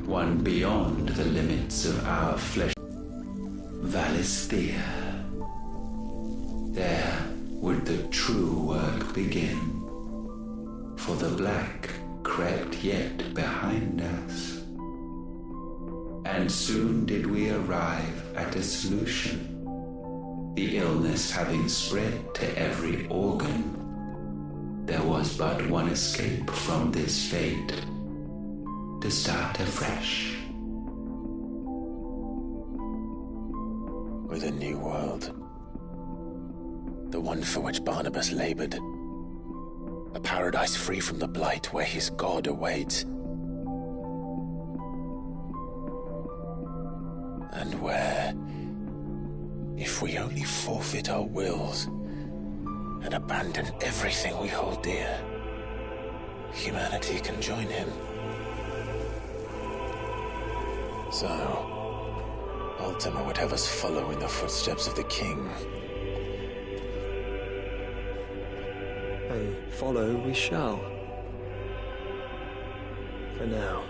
one beyond the limits of our flesh. Valisthea. There would the true work begin, for the black crept yet behind us. And soon did we arrive at a solution. The illness having spread to every organ, there was but one escape from this fate, to start afresh. With a new world. The one for which Barnabas labored. A paradise free from the blight where his God awaits. And where, if we only forfeit our wills and abandon everything we hold dear, humanity can join him. So, Ultima would have us follow in the footsteps of the king. And follow we shall. For now.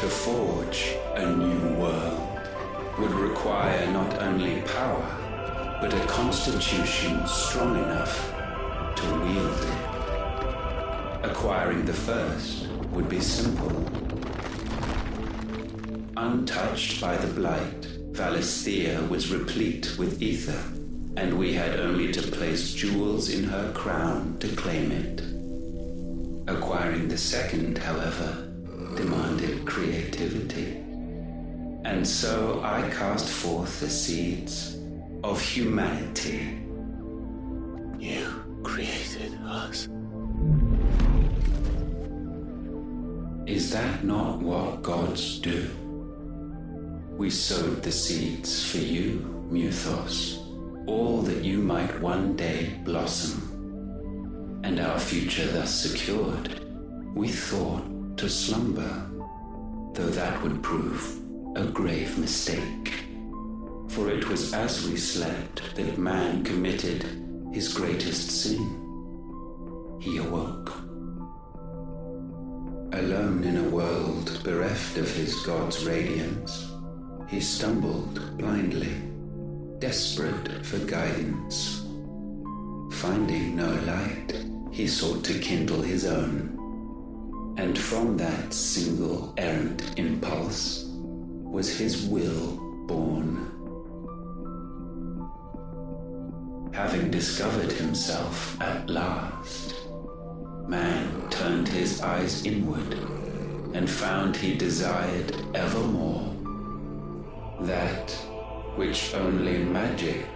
To forge a new world would require not only power, but a constitution strong enough to wield it. Acquiring the first would be simple. Untouched by the blight, Valisthea was replete with ether, and we had only to place jewels in her crown to claim it. Acquiring the second, however, demanded creativity. And so I cast forth the seeds of humanity. You created us. Is that not what gods do? We sowed the seeds for you, Muthos, all that you might one day blossom. And our future thus secured, we thought to slumber, though that would prove a grave mistake. For it was as we slept that man committed his greatest sin. He awoke. Alone in a world bereft of his God's radiance, he stumbled blindly, desperate for guidance. Finding no light, he sought to kindle his own. And from that single errant impulse was his will born. Having discovered himself at last, man turned his eyes inward and found he desired evermore that which only magic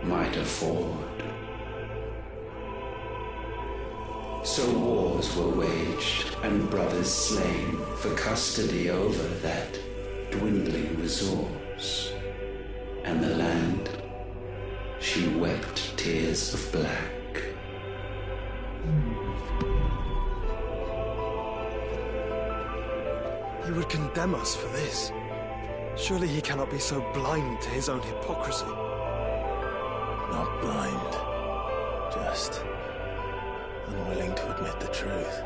might afford. So wars were waged and brothers slain for custody over that dwindling resource. And the land, she wept tears of black. He would condemn us for this. Surely he cannot be so blind to his own hypocrisy. Not blind, just unwilling to admit the truth.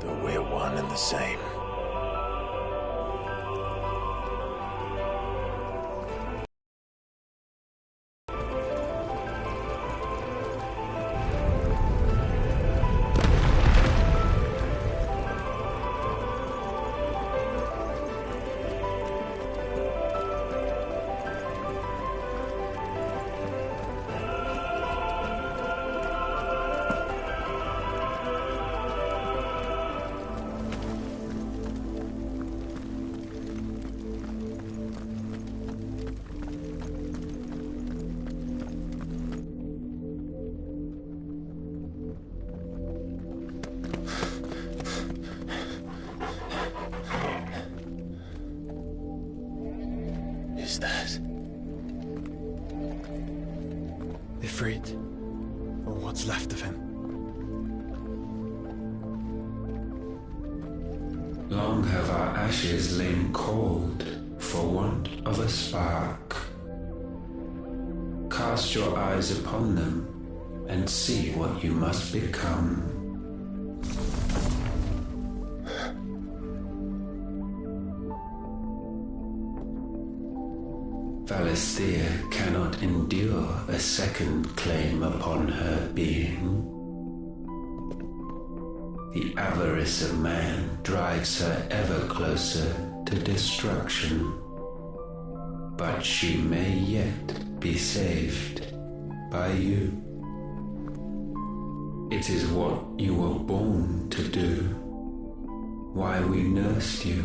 Though we're one and the same. is that? Ifrit. Or what's left of him. Long have our ashes lain cold for want of a spark. Cast your eyes upon them and see what you must become. Valisthea cannot endure a second claim upon her being. The avarice of man drives her ever closer to destruction. But she may yet be saved by you. It is what you were born to do, why we nursed you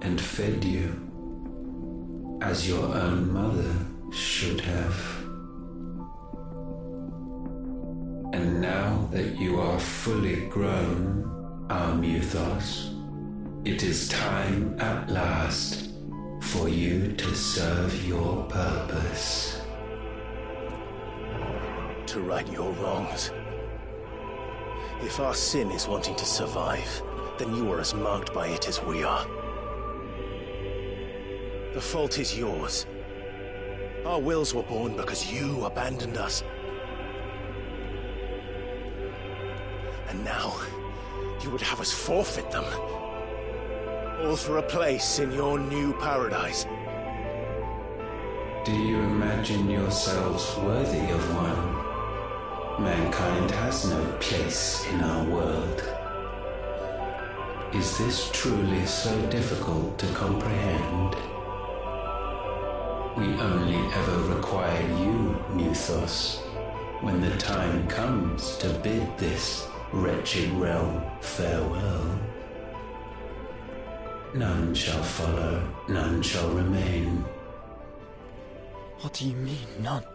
and fed you, as your own mother should have. And now that you are fully grown, our Muthos, it is time at last for you to serve your purpose. To right your wrongs. If our sin is wanting to survive, then you are as marked by it as we are. The fault is yours. Our wills were born because you abandoned us. And now, you would have us forfeit them. All for a place in your new paradise. Do you imagine yourselves worthy of one? Mankind has no place in our world. Is this truly so difficult to comprehend? We only ever require you, Muthos, when the time comes to bid this wretched realm farewell. None shall follow, none shall remain. What do you mean, none?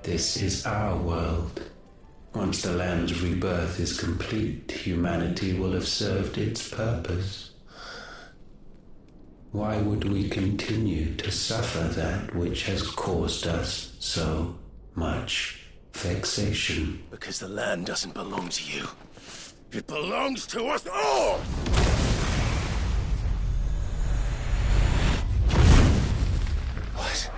This is our world. Once the land's rebirth is complete, humanity will have served its purpose. Why would we continue to suffer that which has caused us so much vexation? Because the land doesn't belong to you. It belongs to us all! What?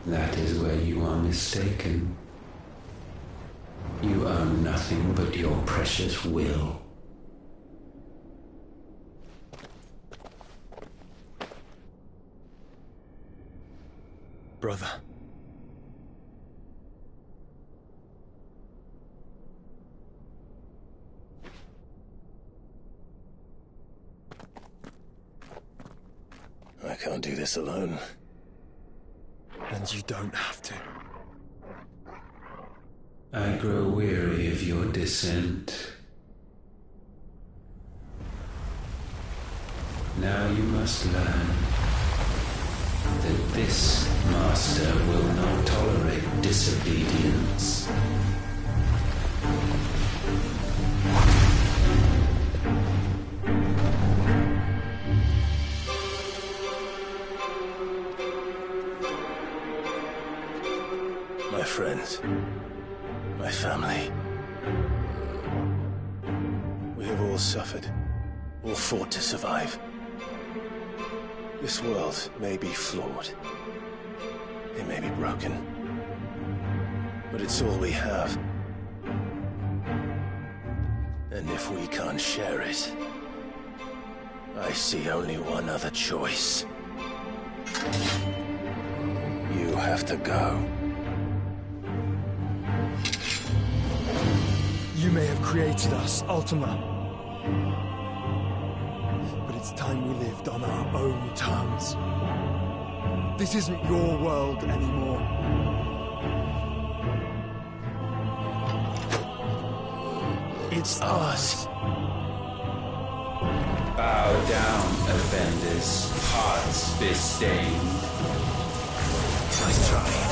That is where you are mistaken. You own nothing but your precious will. Brother. I can't do this alone. And you don't have to. I grow weary of your dissent. Now you must learn that this master will not tolerate disobedience. My friends, my family. We have all suffered, all fought to survive. This world may be flawed. It may be broken. But it's all we have. And if we can't share it, I see only one other choice. You have to go. You may have created us, Ultima. But it's time we lived on our own terms. This isn't your world anymore. It's ours. Bow down, offenders, hearts disdained. Nice try.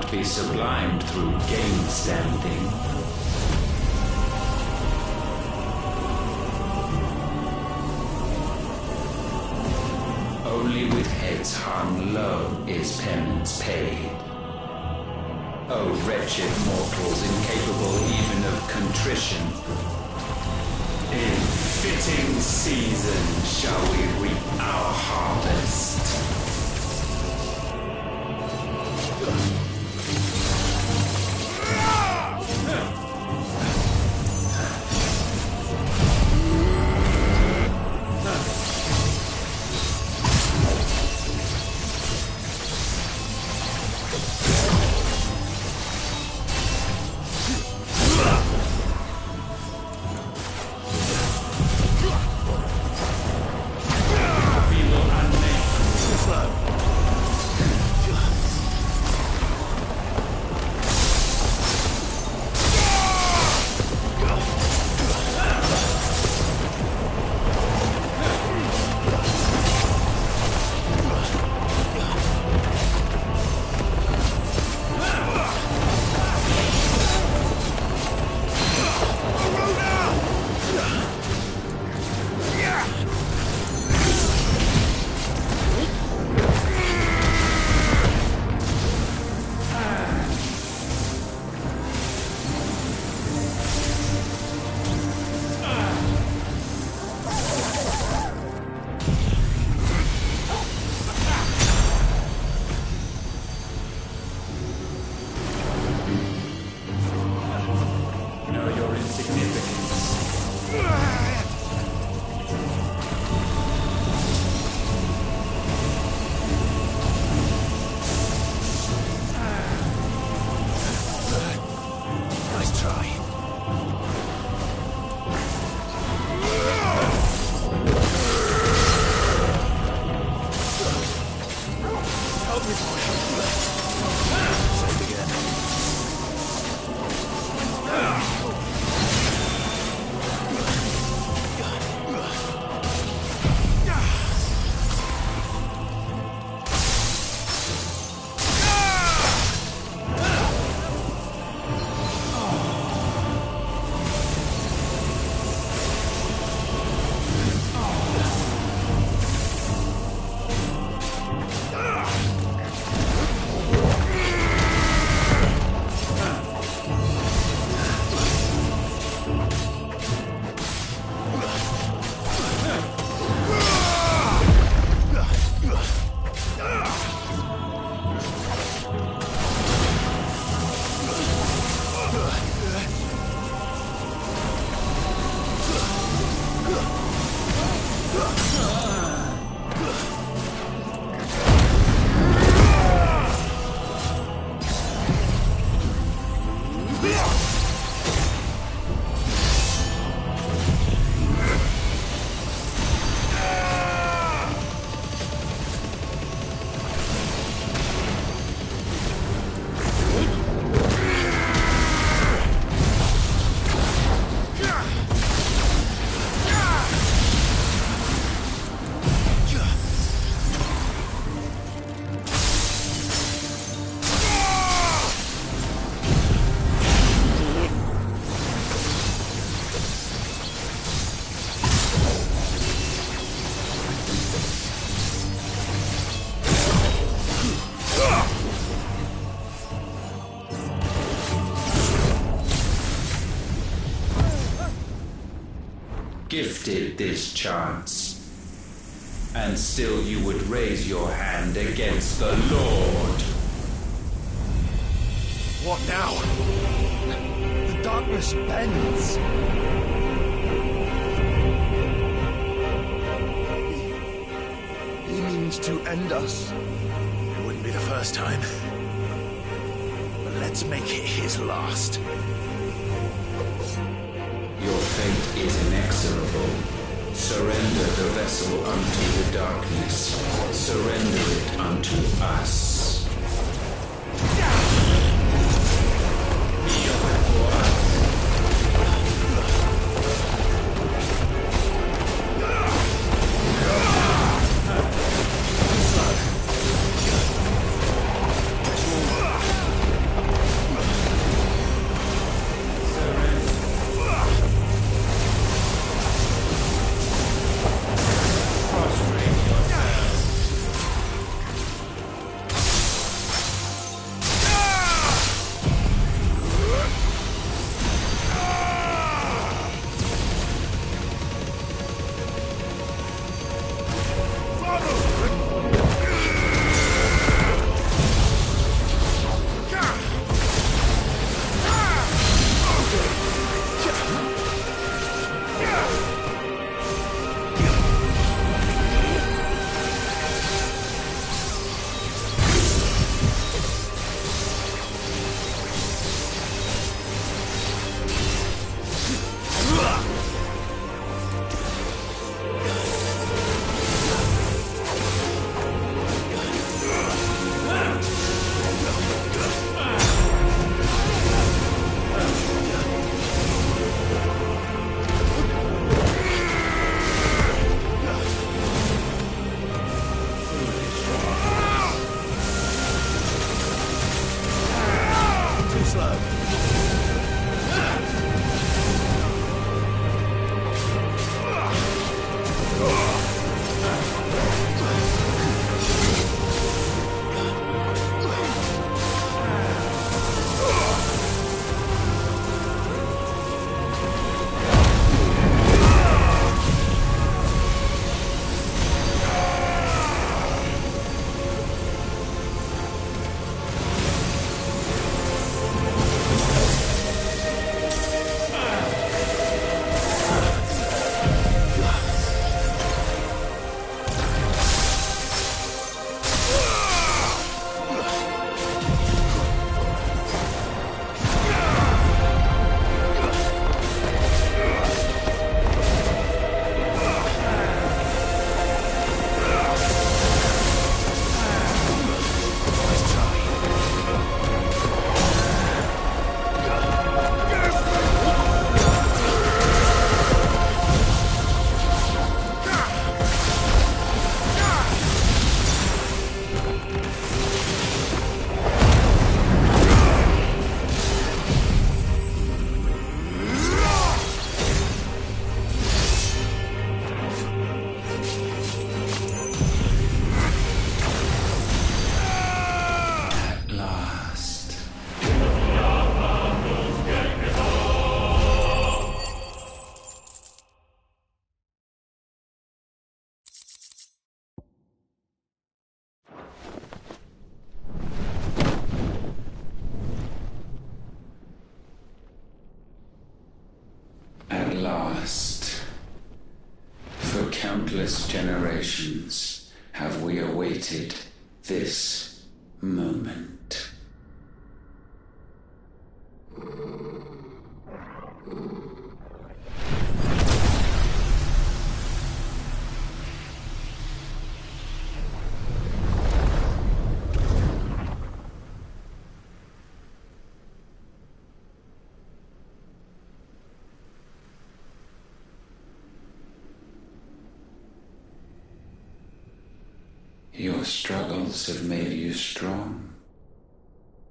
cannot be sublimed through game standing. Only with heads hung low is penance paid. O wretched mortals, incapable even of contrition, in fitting season shall we reap our harvest. Gifted this chance, and still you would raise your hand against the Lord. What now? The darkness bends. He means to end us. It wouldn't be the first time. But let's make it his last. Your fate is inexorable. Surrender the vessel unto the darkness. Surrender it unto us. Kneel before us. slow. At last, for countless generations have we awaited this moment. Your struggles have made you strong,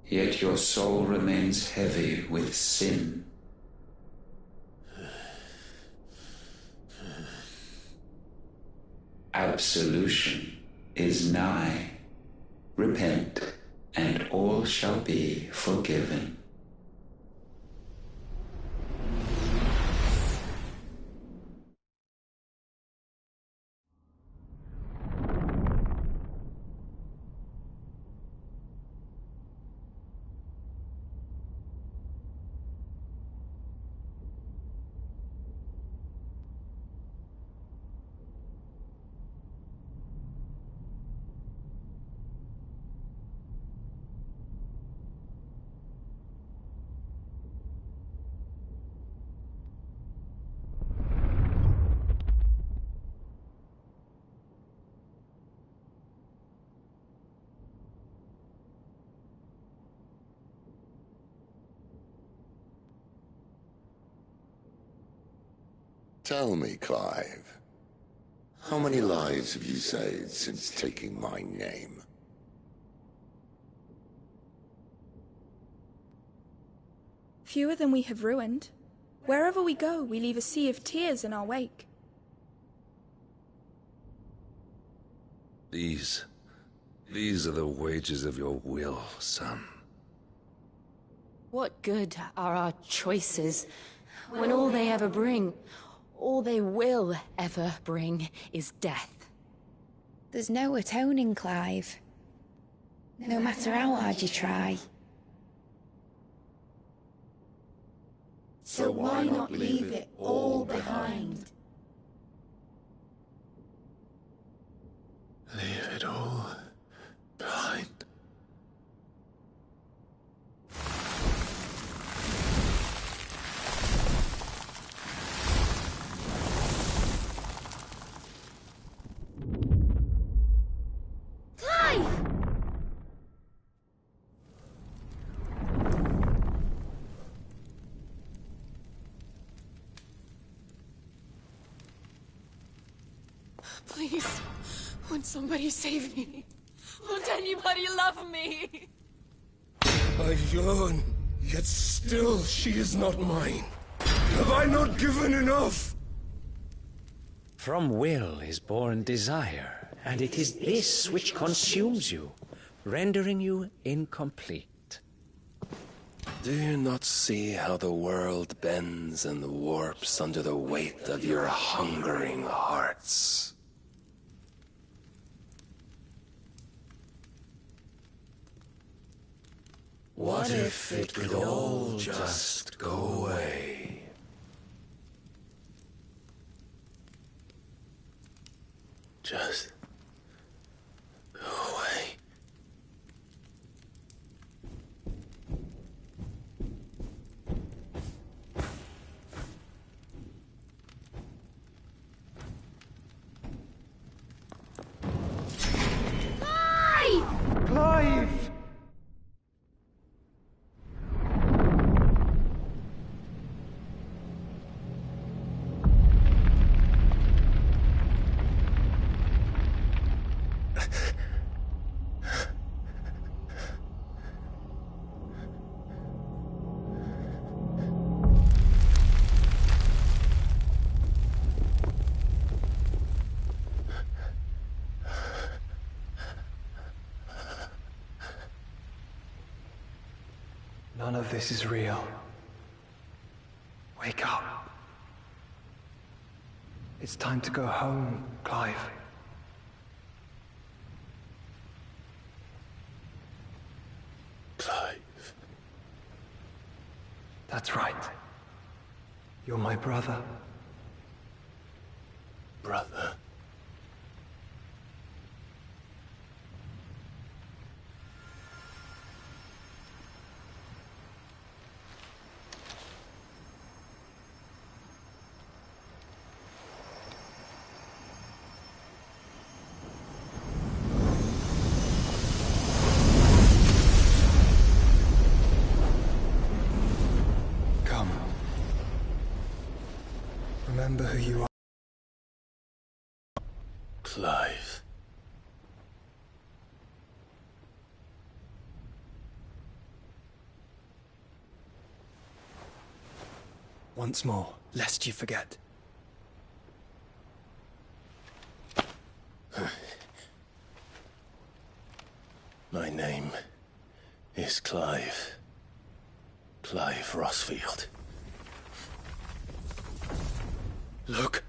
yet your soul remains heavy with sin. Absolution is nigh. Repent, and all shall be forgiven. Tell me, Clive, how many lives have you saved since taking my name? Fewer than we have ruined. Wherever we go, we leave a sea of tears in our wake. These are the wages of your will, son. What good are our choices when all they ever bring, all they will ever bring, is death? There's no atoning, Clive. No matter how hard you try. So why not leave it all behind? Leave it all behind. Please, won't somebody save me? Won't anybody love me? Ayun, Yet still she is not mine. Have I not given enough? From will is born desire, and it is this which consumes you, rendering you incomplete. Do you not see how the world bends and warps under the weight of your hungering hearts? What if it could all just go away? Just go away. Clive! None of this is real. Wake up. It's time to go home, Clive. Clive. That's right. You're my brother. Brother. Come. Remember who you are. Clive. Once more, lest you forget. My name is Clive. Clive Rossfield. Look,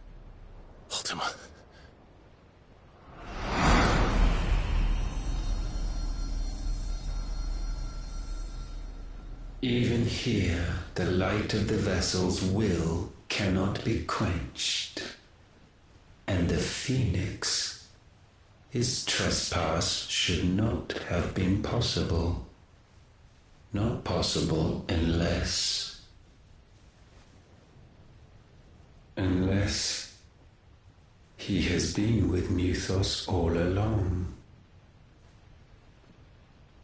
Ultima. Even here, the light of the vessel's will cannot be quenched. And the Phoenix, his trespass should not have been possible. Not possible unless he has been with Mythos all along.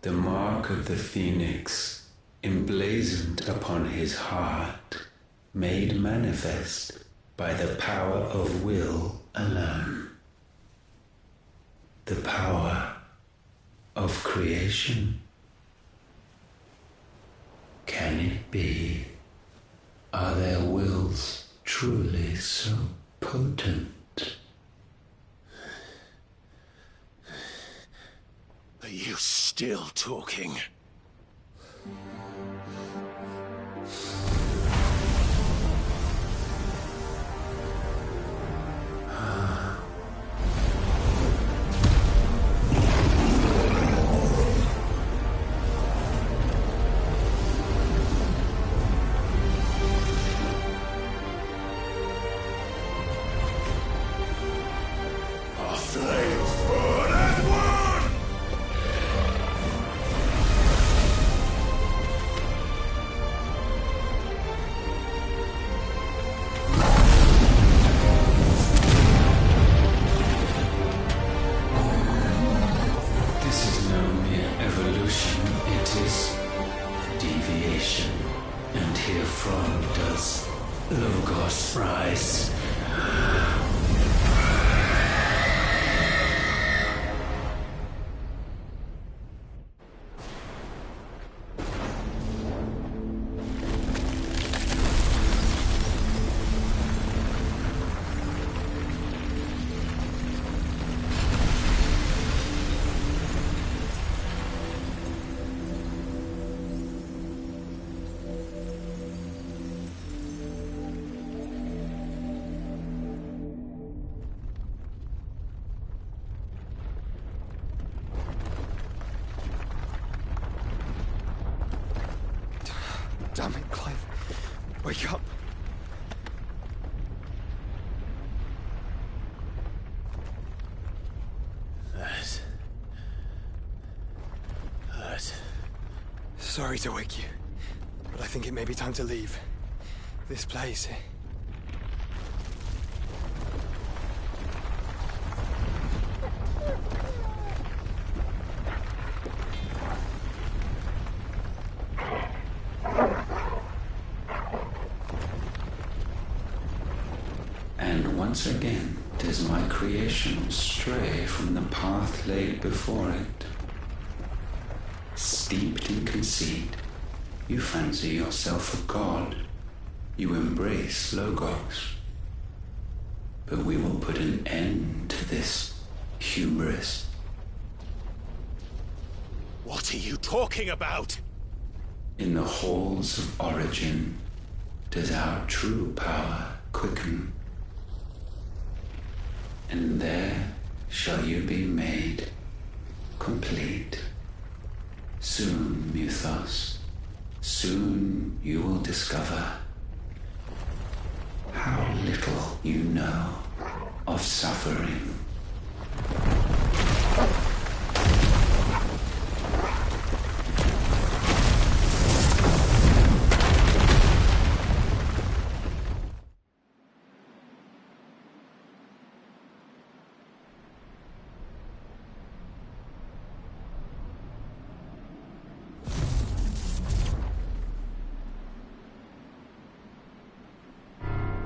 The mark of the Phoenix, emblazoned upon his heart, made manifest by the power of will alone. The power of creation. Can it be? Are their wills truly so potent? Are you still talking? Logos rise. Damn it, Clive. Wake up. Hurt. Sorry to wake you, but I think it may be time to leave. This place. And once again does my creation stray from the path laid before it. Steeped in conceit, you fancy yourself a god. You embrace Logos. But we will put an end to this hubris. What are you talking about? In the halls of origin does our true power quicken. And there shall you be made complete. Soon, Mythos, soon you will discover how little you know of suffering.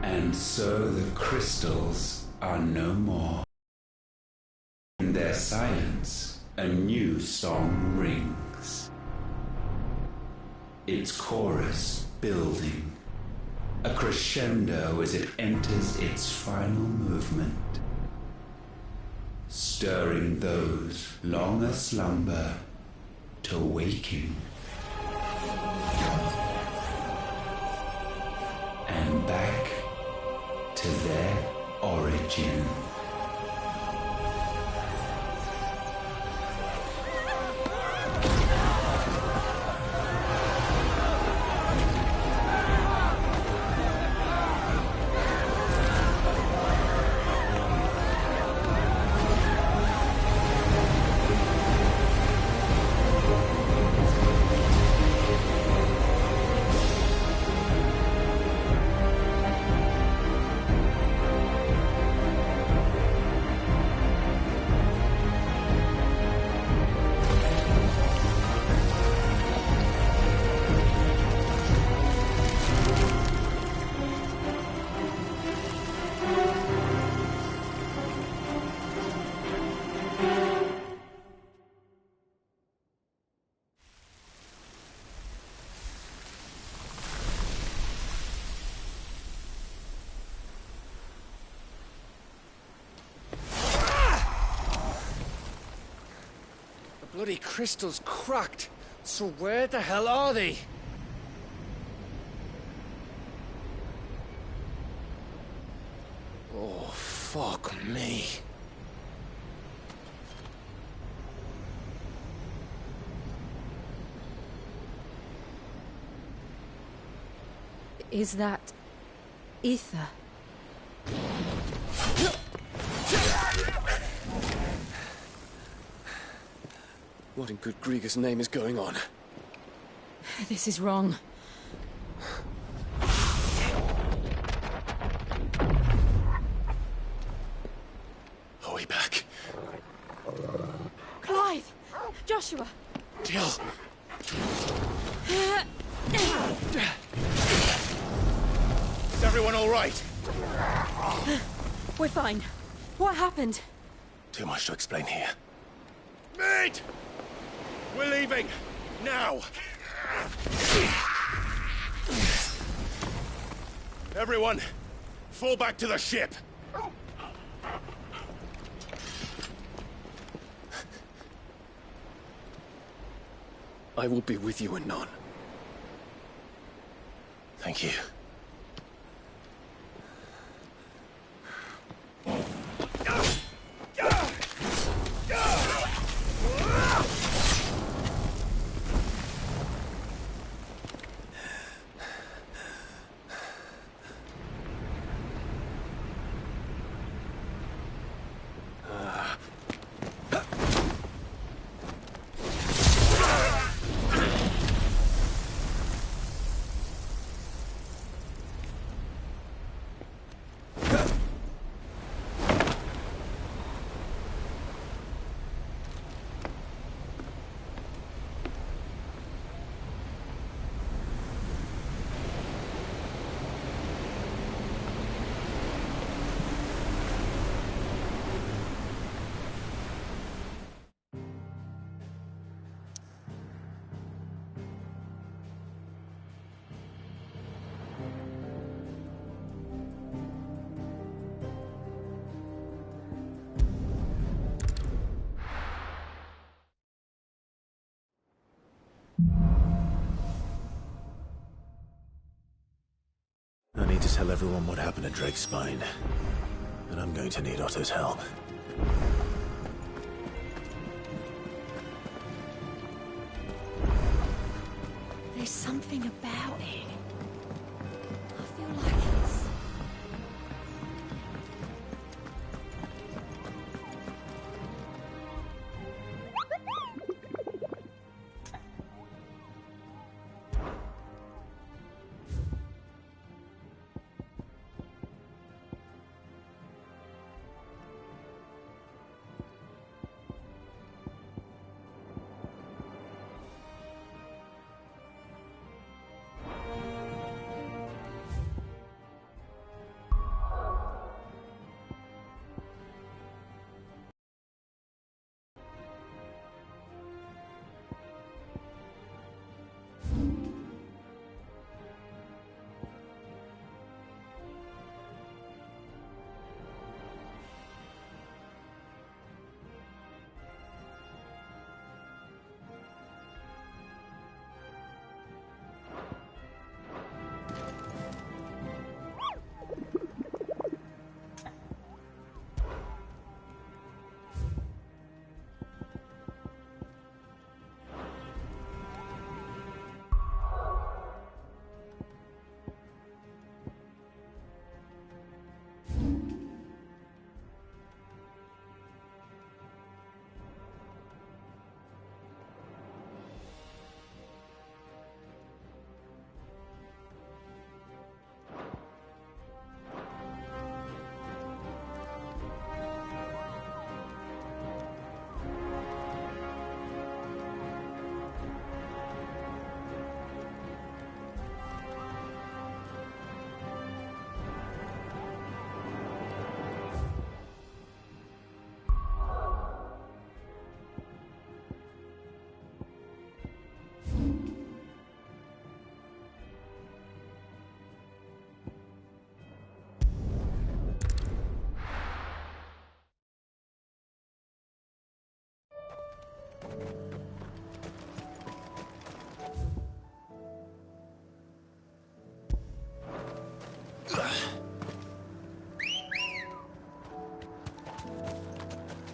And so the crystals are no more. In their silence, a new song rings. Its chorus building, a crescendo as it enters its final movement, stirring those long aslumber to waking. And back to their origin. Bloody crystal's cracked. So where the hell are they? Oh, fuck me. Is that ether? What in good Grieger's name is going on? This is wrong. Are we back? Clive! Joshua! Jill! Is everyone all right? We're fine. What happened? Too much to explain here. Mate! We're leaving! Now! Everyone, fall back to the ship! I will be with you anon. Thank you. need to tell everyone what happened at Drake's Spine. And I'm going to need Otto's help. There's something about it. I feel like it's...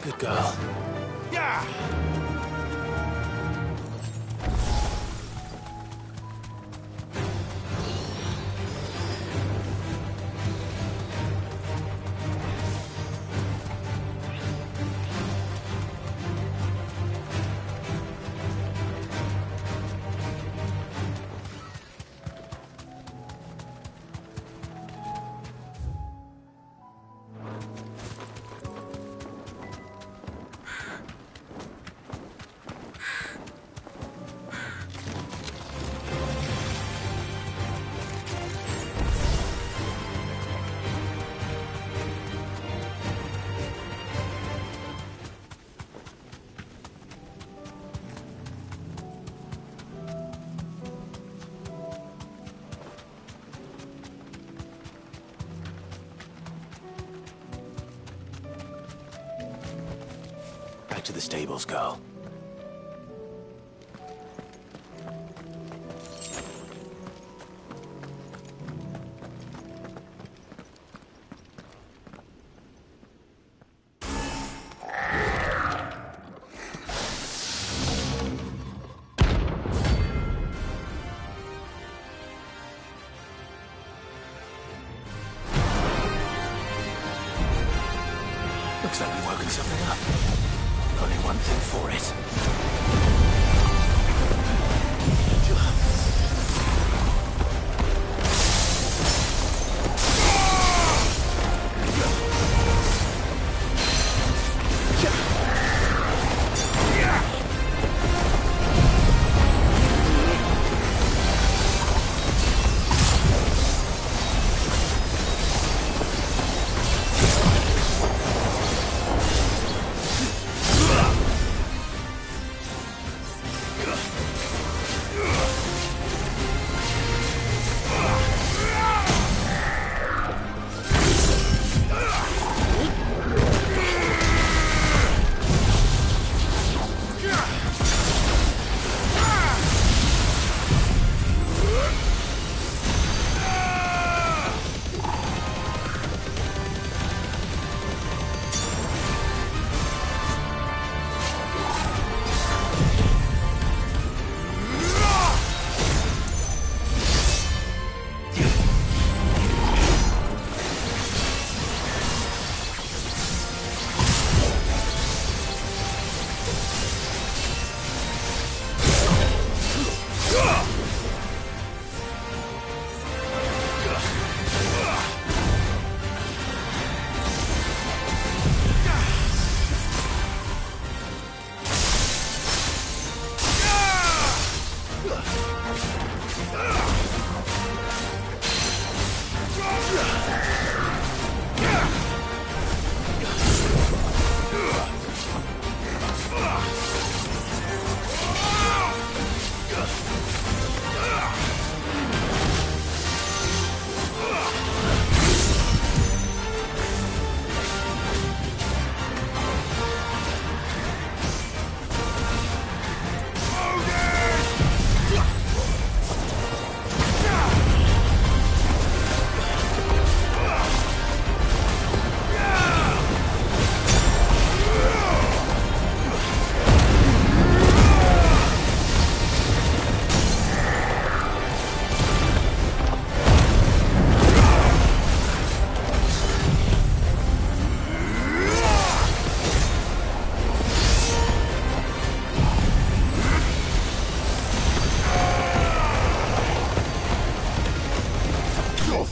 Good girl. Yeah! Back to the stables, girl. Looks like we're working something up. Only one thing for it.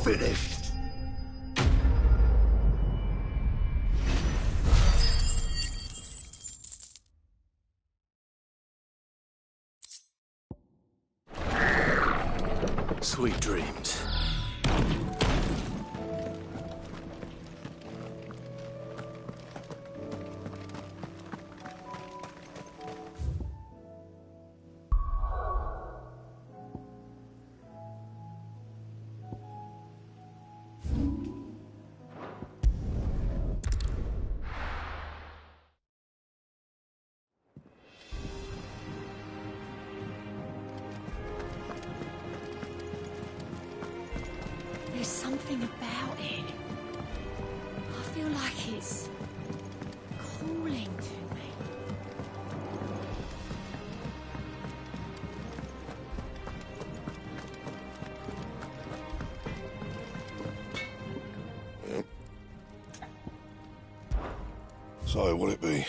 finished. Sweet dreams. There's something about it. I feel like it's calling to me. So, what'll it be?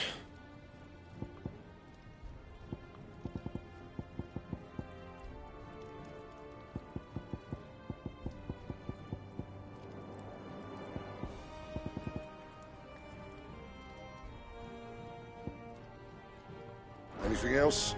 Anything else?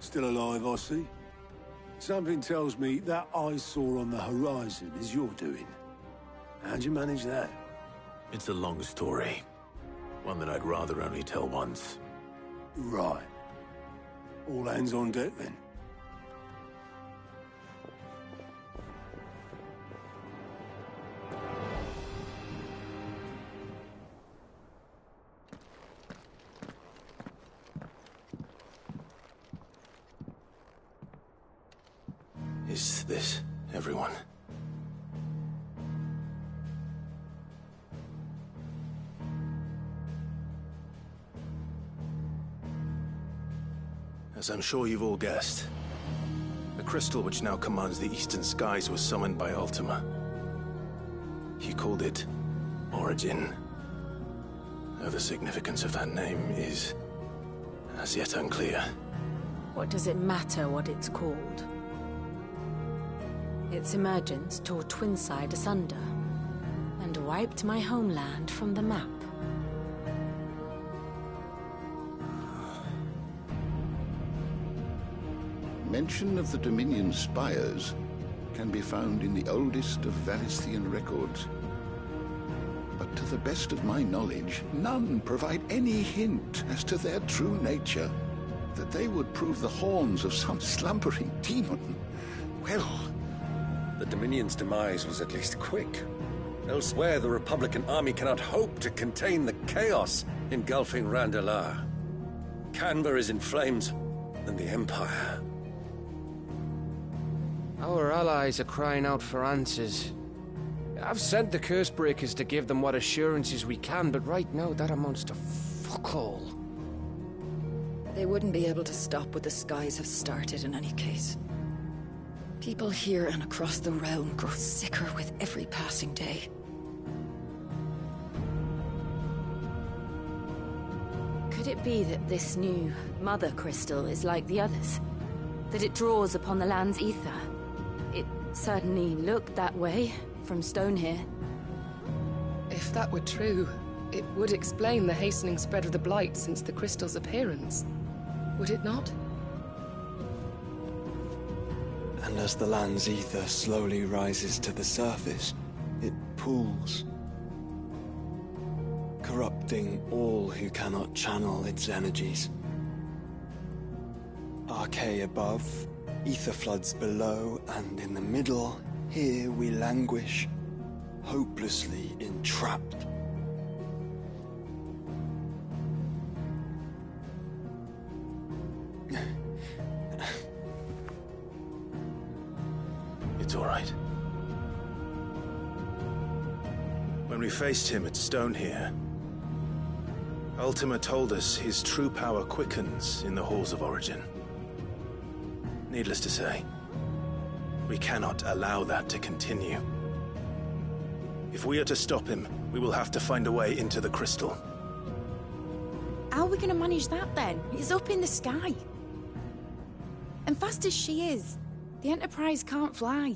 Still alive, I see. Something tells me that eyesore on the horizon is your doing. How'd you manage that? It's a long story. One that I'd rather only tell once. Right. All hands on deck, then. Is this everyone? As I'm sure you've all guessed, the crystal which now commands the eastern skies was summoned by Ultima. He called it Origin. Though the significance of that name is as yet unclear. What does it matter what it's called? Its emergence tore Twinside asunder, and wiped my homeland from the map. Mention of the Dominion spires can be found in the oldest of Valisthian records. But to the best of my knowledge, none provide any hint as to their true nature. That they would prove the horns of some slumbering demon. Well... The Dominion's demise was at least quick. Elsewhere, the Republican army cannot hope to contain the chaos engulfing Randalar. Canberra is in flames, and the Empire. Our allies are crying out for answers. I've sent the Cursebreakers to give them what assurances we can, but right now that amounts to fuck all. They wouldn't be able to stop what the skies have started in any case. People here and across the realm grow sicker with every passing day. Could it be that this new Mother Crystal is like the others? That it draws upon the land's ether? It certainly looked that way from stone here. If that were true, it would explain the hastening spread of the Blight since the crystal's appearance. Would it not? And as the land's ether slowly rises to the surface, it pools, corrupting all who cannot channel its energies. Archay above, ether floods below, and in the middle, here we languish, hopelessly entrapped. It's all right. When we faced him at Stonehere, Ultima told us his true power quickens in the Halls of Origin. Needless to say, we cannot allow that to continue. If we are to stop him, we will have to find a way into the crystal. How are we going to manage that then? It's up in the sky. And fast as she is, the Enterprise can't fly.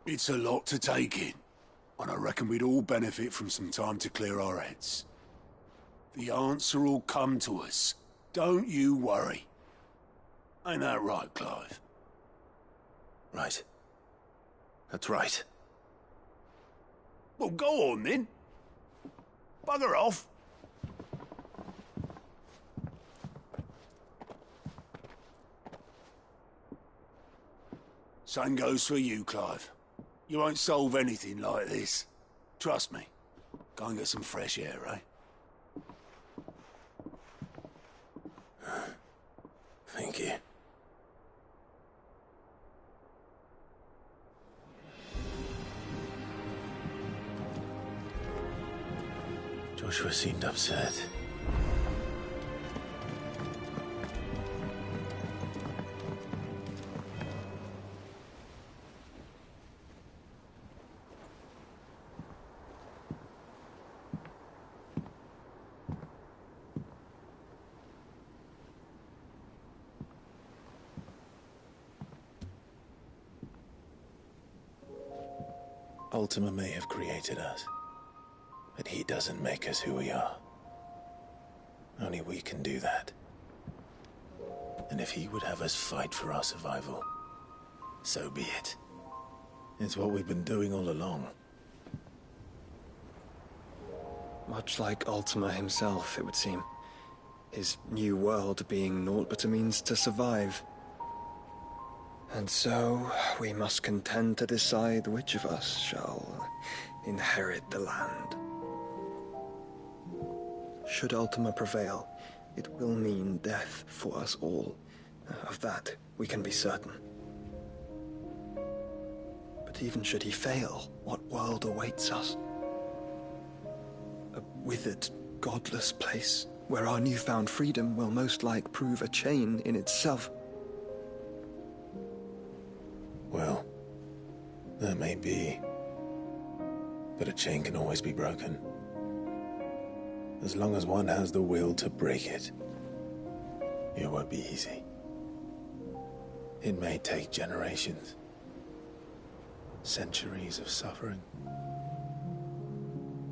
It's a lot to take in, and I reckon we'd all benefit from some time to clear our heads. The answer will come to us. Don't you worry. Ain't that right, Clive? Right. That's right. Well, go on then. Bugger off. Same goes for you, Clive. You won't solve anything like this. Trust me. Go and get some fresh air, eh? Thank you. Joshua seemed upset. Ultima may have created us, but he doesn't make us who we are. Only we can do that. And if he would have us fight for our survival, so be it. It's what we've been doing all along. Much like Ultima himself, it would seem. His new world being naught but a means to survive. And so, we must contend to decide which of us shall inherit the land. Should Ultima prevail, it will mean death for us all. Of that, we can be certain. But even should he fail, what world awaits us? A withered, godless place, where our newfound freedom will most like prove a chain in itself. Well, that may be. But a chain can always be broken. As long as one has the will to break it, it won't be easy. It may take generations, centuries of suffering.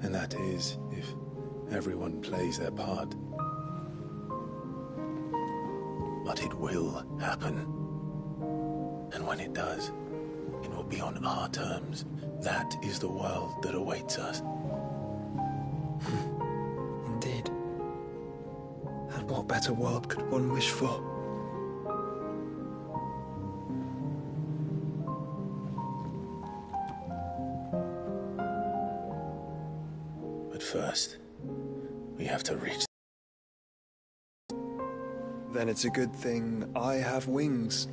And that is if everyone plays their part. But it will happen. And when it does, it will be on our terms. That is the world that awaits us. Indeed. And what better world could one wish for? But first, we have to reach. Then it's a good thing I have wings.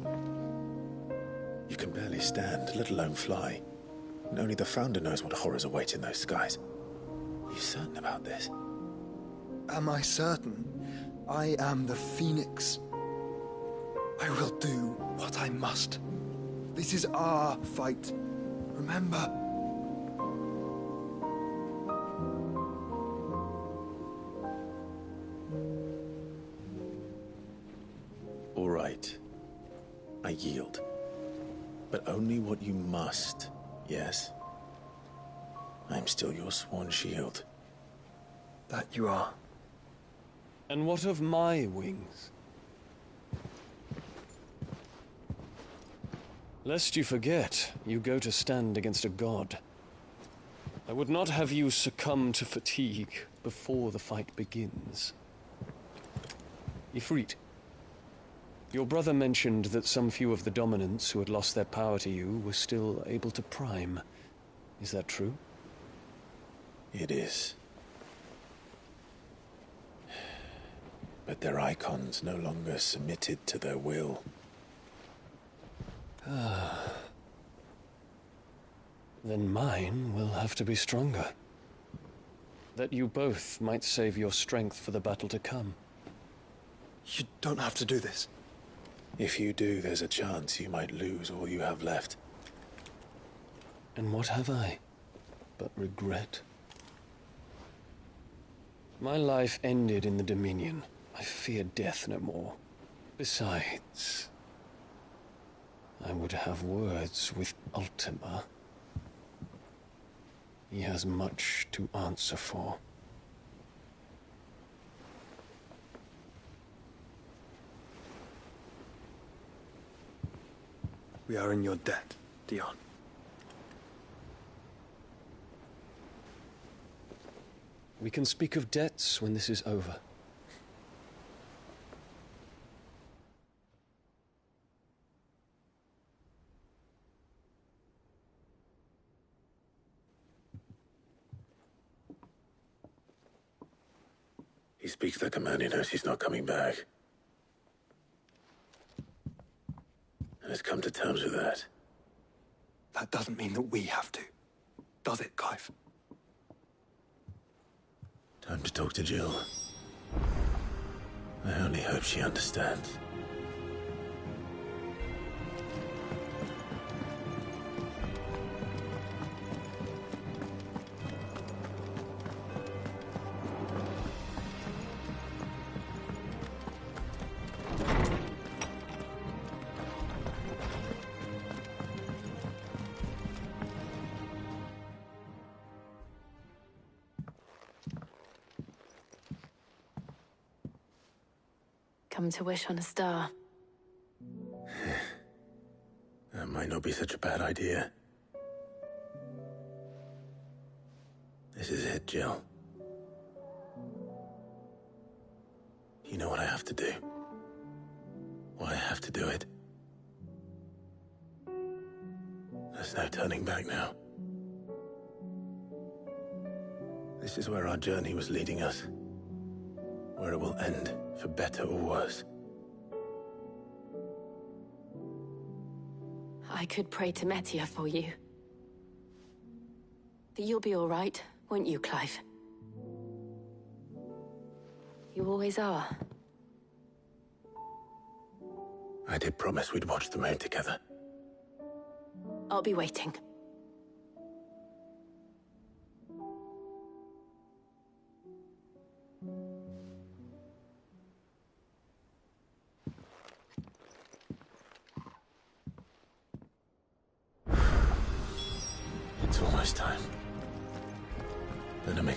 You can barely stand, let alone fly. And only the Founder knows what horrors await in those skies. Are you certain about this? Am I certain? I am the Phoenix. I will do what I must. This is our fight. Remember? All right. I yield. But only what you must, yes? I'm still your sworn shield. That you are. And what of my wings? Lest you forget, you go to stand against a god. I would not have you succumb to fatigue before the fight begins. Ifrit, your brother mentioned that some few of the dominants who had lost their power to you were still able to prime. Is that true? It is. But their icons no longer submitted to their will. Then mine will have to be stronger. That you both might save your strength for the battle to come. You don't have to do this. If you do, there's a chance you might lose all you have left. And what have I but regret? My life ended in the Dominion. I fear death no more. Besides, I would have words with Ultima. He has much to answer for. We are in your debt, Dion. We can speak of debts when this is over. He speaks like a man who knows he's not coming back. And has come to terms with that. That doesn't mean that we have to. Does it, Clive? Time to talk to Jill. I only hope she understands. Come to wish on a star. That might not be such a bad idea. This is it, Jill. You know what I have to do. Why I have to do it. There's no turning back now. This is where our journey was leading us. Where it will end, for better or worse. I could pray to Metia for you. But you'll be all right, won't you, Clive? You always are. I did promise we'd watch the moon together. I'll be waiting. It's almost time. Enemy.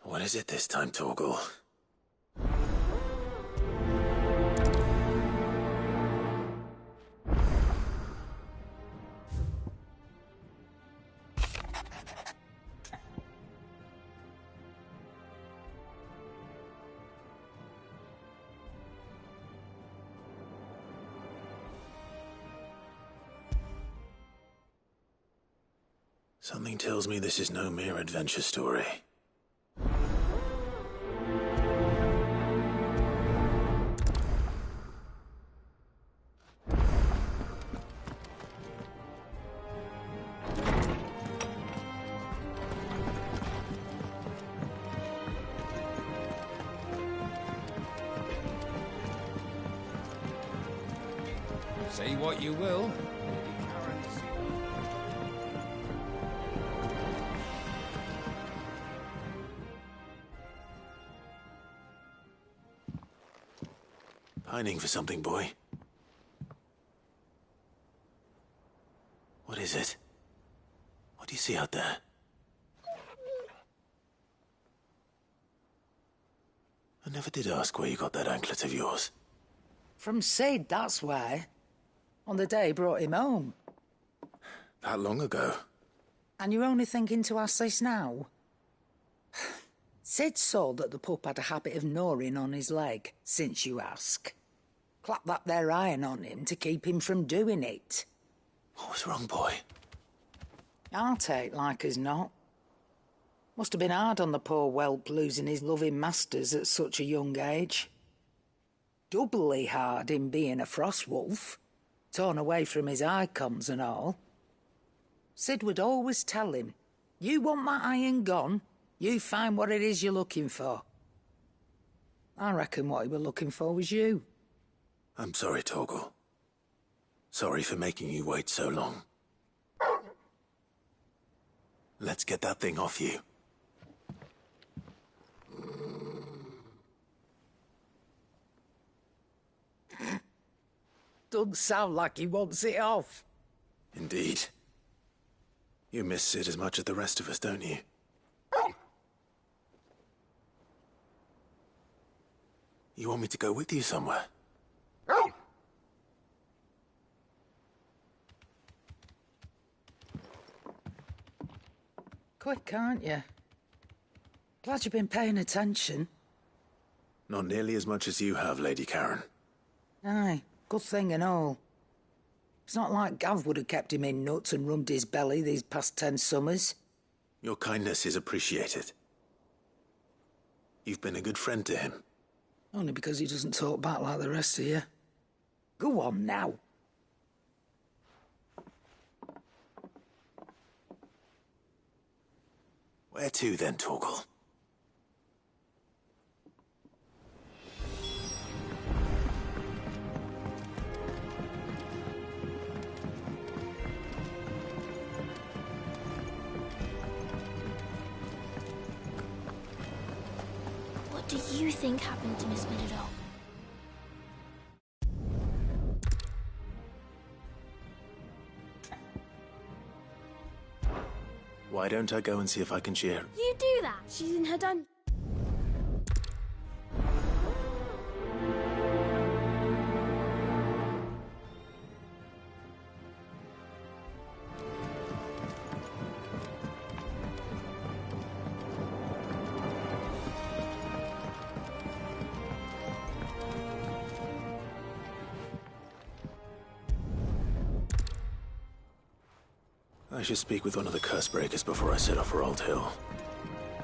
What is it this time, Torgal? Something tells me this is no mere adventure story. Say what you will. Pining for something, boy. What is it? What do you see out there? I never did ask where you got that anklet of yours. From Sid, that's why. On the day he brought him home. That long ago? And you're only thinking to ask this now? Sid saw that the pup had a habit of gnawing on his leg, since you ask. Clap that there iron on him to keep him from doing it. What was wrong, boy? I'll take like as not. Must have been hard on the poor whelp losing his loving masters at such a young age. Doubly hard in being a frost wolf, torn away from his icons and all. Sid would always tell him, you want my iron gone, you find what it is you're looking for. I reckon what he were looking for was you. I'm sorry, Torgal. Sorry for making you wait so long. Let's get that thing off you. Doesn't sound like he wants it off. Indeed. You miss Sid as much as the rest of us, don't you? You want me to go with you somewhere? Quick, aren't you? Glad you've been paying attention. Not nearly as much as you have, Lady Karen. Aye, good thing and all. It's not like Gav would have kept him in nuts and rubbed his belly these past 10 summers. Your kindness is appreciated. You've been a good friend to him. Only because he doesn't talk back like the rest of you. Go on now. Where to then, Torgal? What do you think happened to Miss Meadowdale? Why don't I go and see if I can cheer? You do that. She's in her dungeon. I should speak with one of the Cursebreakers before I set off for Old Hill.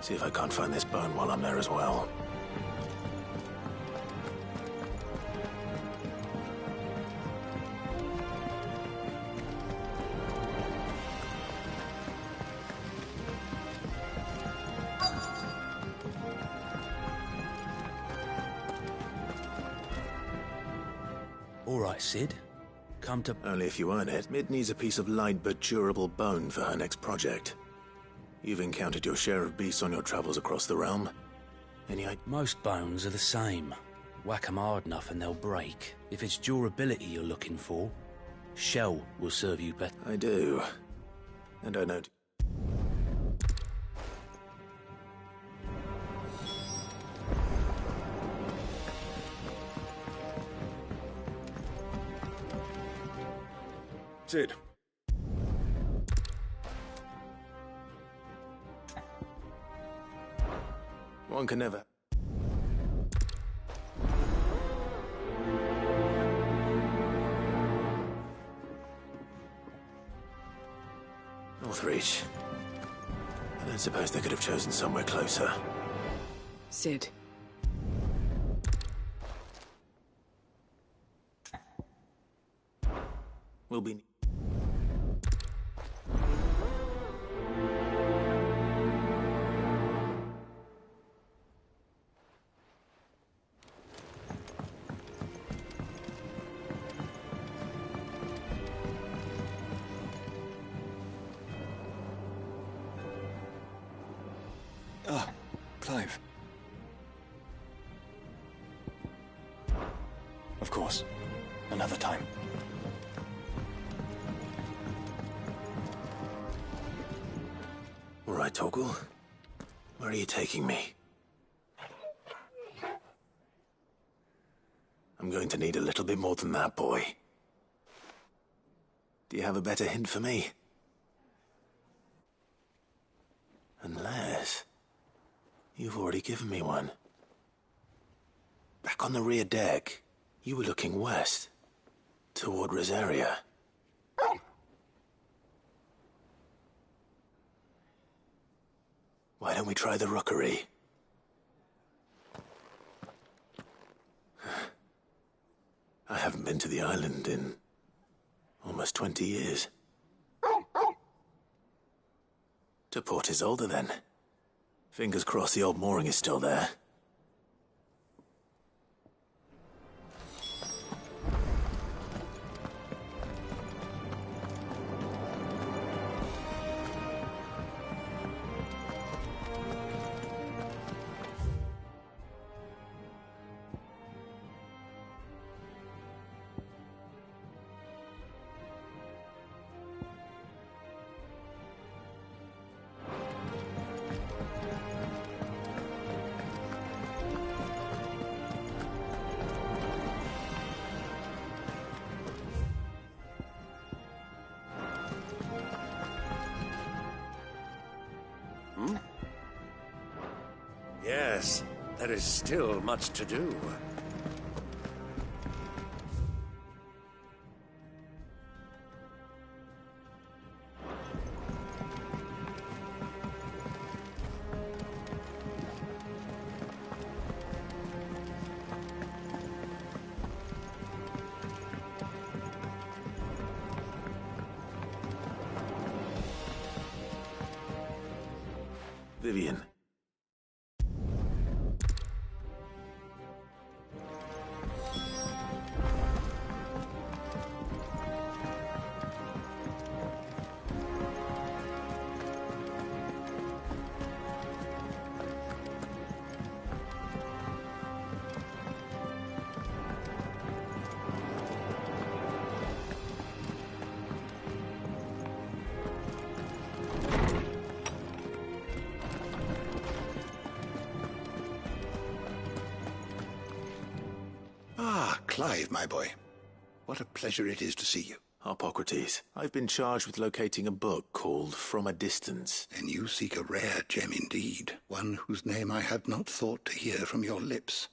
See if I can't find this bone while I'm there as well. All right, Sid. Come to... Only if you earn it. Mid needs a piece of light but durable bone for her next project. You've encountered your share of beasts on your travels across the realm. Any idea? Most bones are the same. Whack 'em hard enough and they'll break. If it's durability you're looking for, shell will serve you better. I do. And I know... Sid. One can never... Northreach. I don't suppose they could have chosen somewhere closer. Sid. We'll be... Clive. Of course. Another time. All right, Torgal. Where are you taking me? I'm going to need a little bit more than that, boy. Do you have a better hint for me? Unless... you've already given me one. Back on the rear deck, you were looking west, toward Rosaria. Why don't we try the rookery? I haven't been to the island in almost 20 years. To Port Isolde, then. Fingers crossed the old mooring is still there. Yes, there is still much to do. Vivian. Clive, my boy. What a pleasure it is to see you. Harpocrates, I've been charged with locating a book called From a Distance. And you seek a rare gem indeed, one whose name I had not thought to hear from your lips.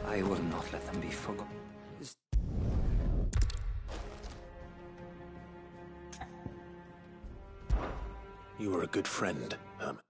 I will not let them be forgotten. You were a good friend, Herman.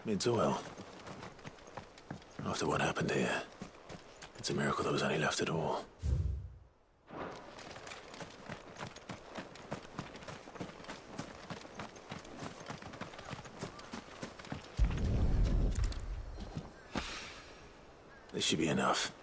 It's well. After what happened here, it's a miracle there was any left at all. This should be enough.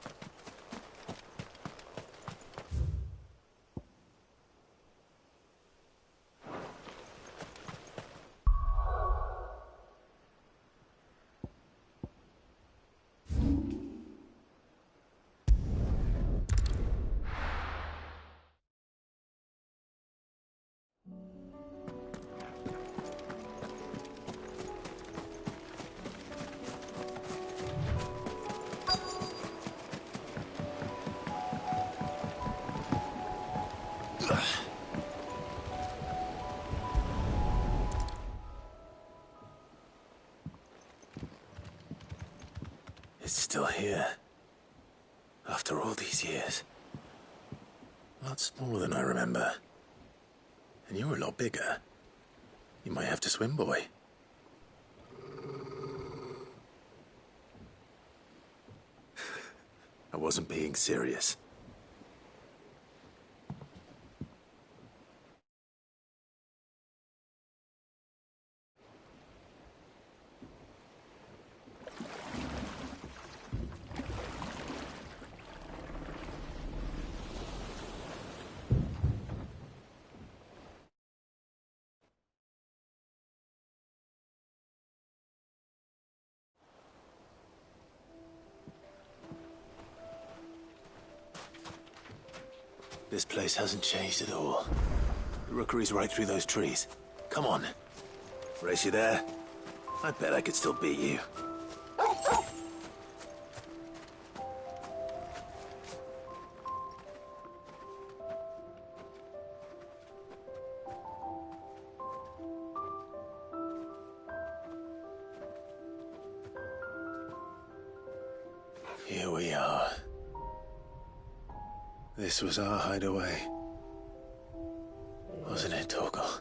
It's still here. After all these years. A lot smaller than I remember. And you're a lot bigger. You might have to swim, boy. I wasn't being serious. This place hasn't changed at all. The rookery's right through those trees. Come on. Race you there? I bet I could still beat you. Here we are. This was our hideaway. Wasn't it, Torgal?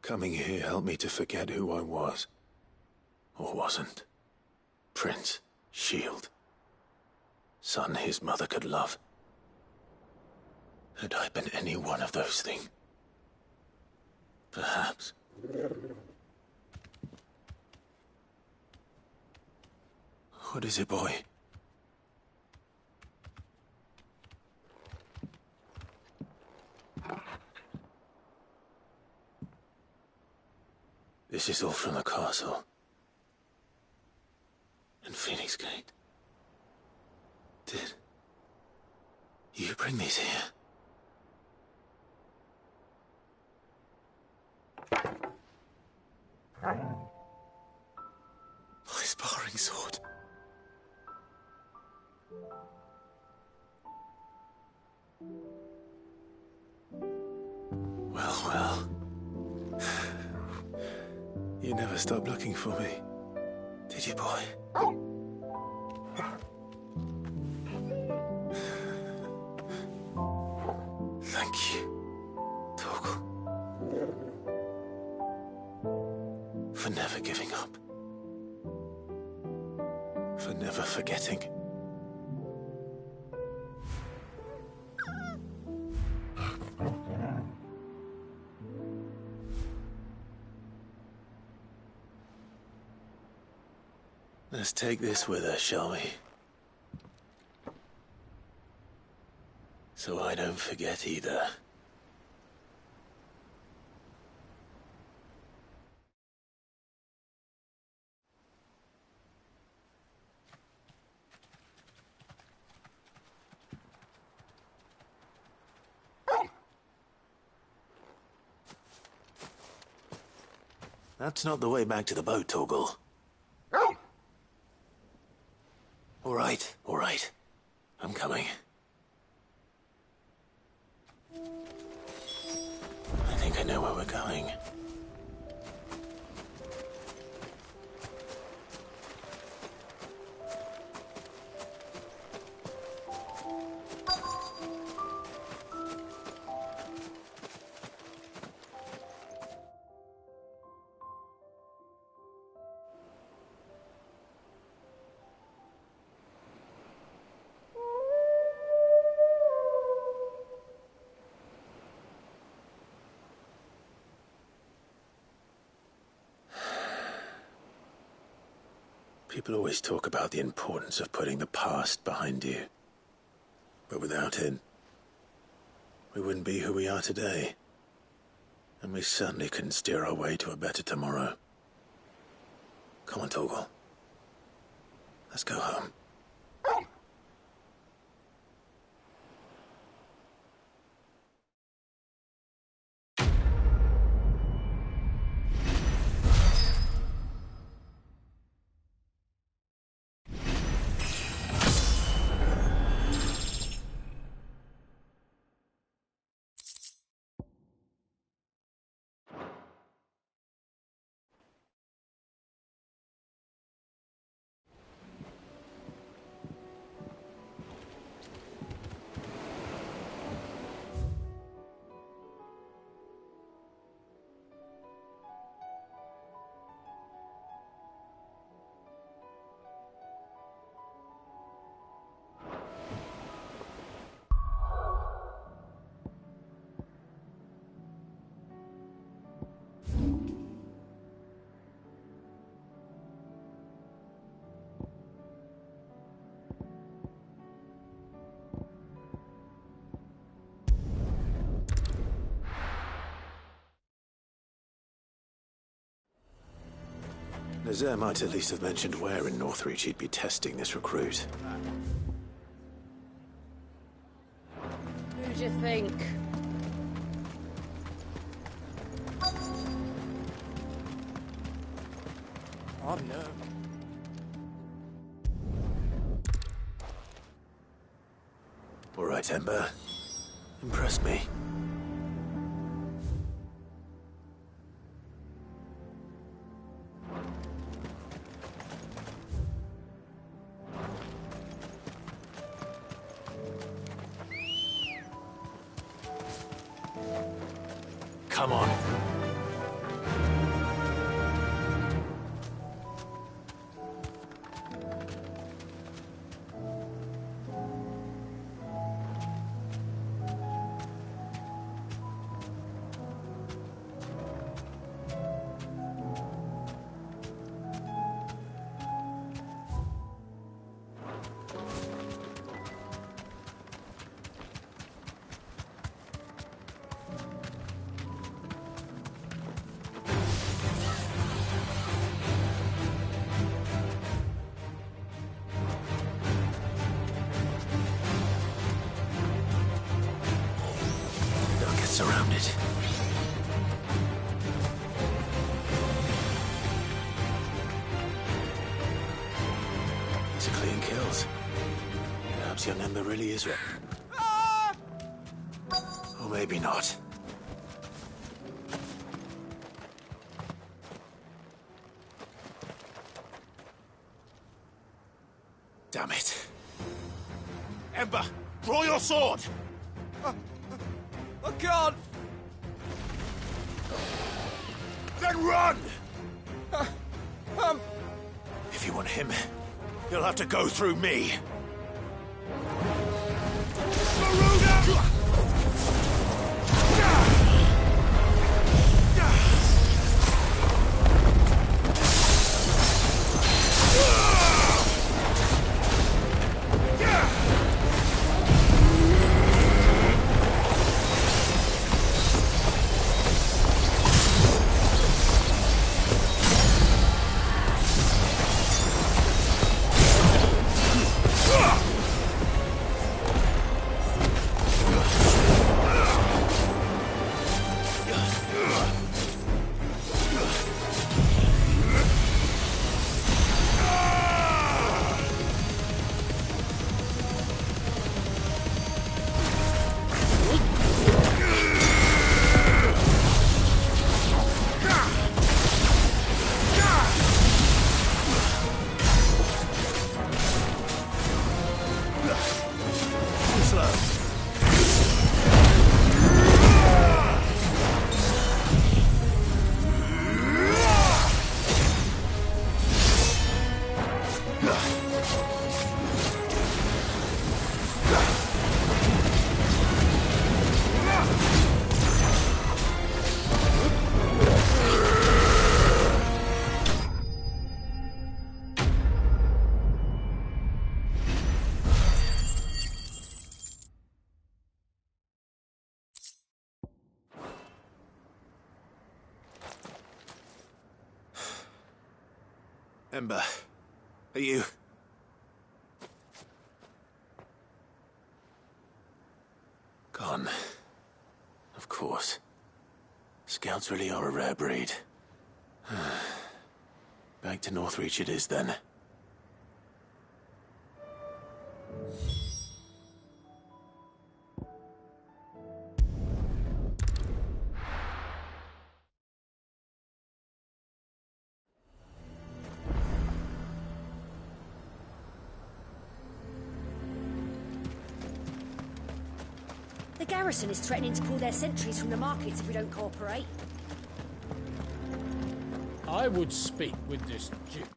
Coming here helped me to forget who I was. Or wasn't. Prince, Shield. Son his mother could love. Had I been any one of those things? Perhaps. What is it, boy? This is all from the castle. And Phoenix Gate. Did you bring these here? My sparring sword. Well. You never stopped looking for me, did you, boy? Thank you, Torgal. For never giving up. For never forgetting. Let's take this with us, shall we? So I don't forget either. That's not the way back to the boat, Torgal. All right. I'm coming. I think I know where we're going. People always talk about the importance of putting the past behind you. But without it, we wouldn't be who we are today. And we certainly couldn't steer our way to a better tomorrow. Come on, Torgal. Let's go home. Nazair might at least have mentioned where in Northreach he'd be testing this recruit. Who do you think? Oh no. All right, Ember. Impressed me. Come on. Surrounded. These are clean kills. Perhaps young Ember really is right. Or maybe not. Damn it. Ember, draw your sword! I can't! Then run! If you want him, you'll have to go through me. Ember, are you... Gone. Of course. Scouts really are a rare breed. Back to Northreach it is, then. The garrison is threatening to pull their sentries from the markets if we don't cooperate. I would speak with this Duke.